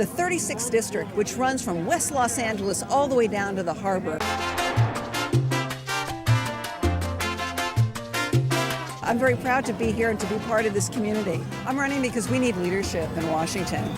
the 36th district, which runs from West Los Angeles all the way down to the harbor. I'm very proud to be here and to be part of this community. I'm running because we need leadership in Washington.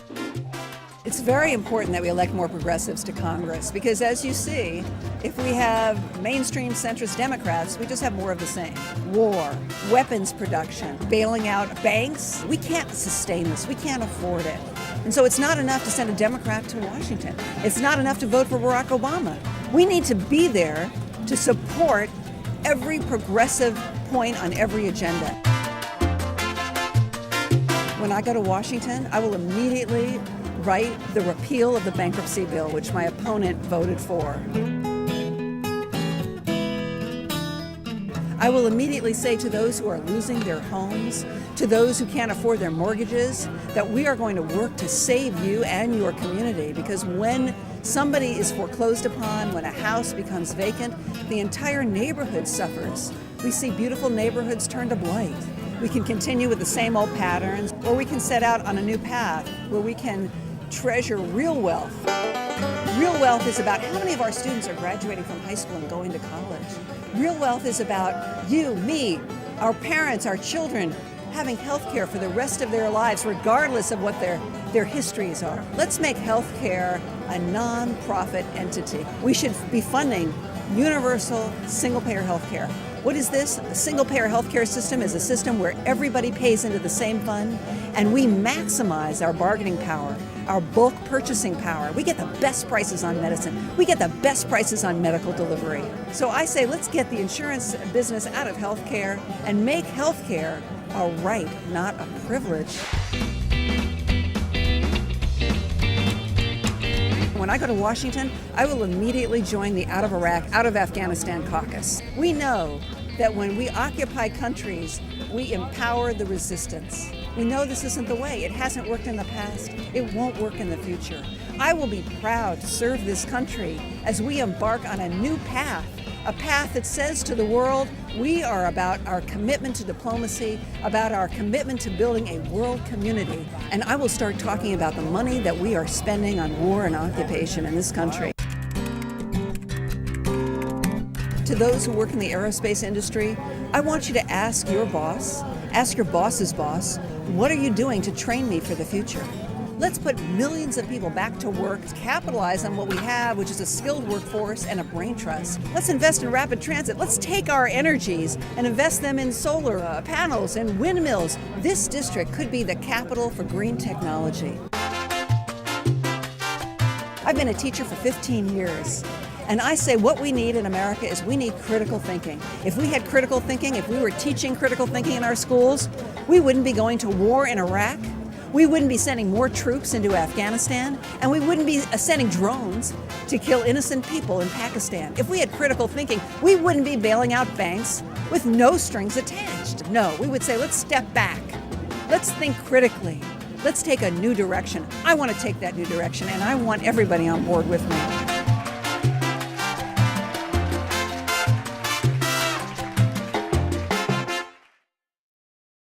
It's very important that we elect more progressives to Congress because, as you see, if we have mainstream centrist Democrats, we just have more of the same. War, weapons production, bailing out banks. We can't sustain this. We can't afford it. And so it's not enough to send a Democrat to Washington. It's not enough to vote for Barack Obama. We need to be there to support every progressive point on every agenda. When I go to Washington, I will immediately write the repeal of the bankruptcy bill, which my opponent voted for. I will immediately say to those who are losing their homes, to those who can't afford their mortgages, that we are going to work to save you and your community, because when somebody is foreclosed upon, when a house becomes vacant, the entire neighborhood suffers. We see beautiful neighborhoods turn to blight. We can continue with the same old patterns, or we can set out on a new path where we can treasure real wealth. Real wealth is about how many of our students are graduating from high school and going to college. Real wealth is about you, me, our parents, our children having health care for the rest of their lives, regardless of what their histories are. Let's make health care a non-profit entity. We should be funding universal single-payer health care. What is this? A single-payer healthcare system is a system where everybody pays into the same fund, and we maximize our bargaining power, our bulk purchasing power. We get the best prices on medicine. We get the best prices on medical delivery. So I say, let's get the insurance business out of healthcare and make healthcare a right, not a privilege. When I go to Washington, I will immediately join the Out of Iraq, Out of Afghanistan caucus. We know that when we occupy countries, we empower the resistance. We know this isn't the way. It hasn't worked in the past. It won't work in the future. I will be proud to serve this country as we embark on a new path, a path that says to the world, we are about our commitment to diplomacy, about our commitment to building a world community. And I will start talking about the money that we are spending on war and occupation in this country. To those who work in the aerospace industry, I want you to ask your boss, ask your boss's boss, what are you doing to train me for the future? Let's put millions of people back to work, capitalize on what we have, which is a skilled workforce and a brain trust. Let's invest in rapid transit. Let's take our energies and invest them in solar panels and windmills. This district could be the capital for green technology. I've been a teacher for 15 years. And I say what we need in America is we need critical thinking. If we had critical thinking, if we were teaching critical thinking in our schools, we wouldn't be going to war in Iraq. We wouldn't be sending more troops into Afghanistan, and we wouldn't be sending drones to kill innocent people in Pakistan. If we had critical thinking, we wouldn't be bailing out banks with no strings attached. No, we would say, let's step back. Let's think critically. Let's take a new direction. I want to take that new direction, and I want everybody on board with me.